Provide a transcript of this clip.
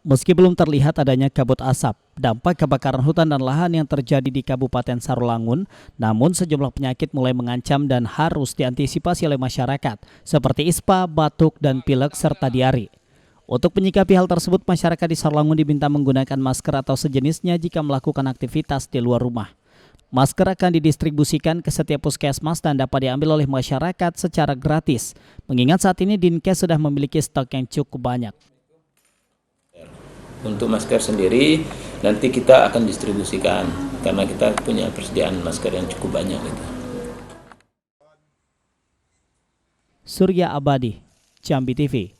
Meski belum terlihat adanya kabut asap, dampak kebakaran hutan dan lahan yang terjadi di Kabupaten Sarolangun, namun sejumlah penyakit mulai mengancam dan harus diantisipasi oleh masyarakat, seperti ispa, batuk, dan pilek, serta diare. Untuk menyikapi hal tersebut, masyarakat di Sarolangun diminta menggunakan masker atau sejenisnya jika melakukan aktivitas di luar rumah. Masker akan didistribusikan ke setiap puskesmas dan dapat diambil oleh masyarakat secara gratis, mengingat saat ini Dinkes sudah memiliki stok yang cukup banyak. Untuk masker sendiri nanti kita akan distribusikan karena kita punya persediaan masker yang cukup banyak gitu. Surya Abadi, Jambi TV.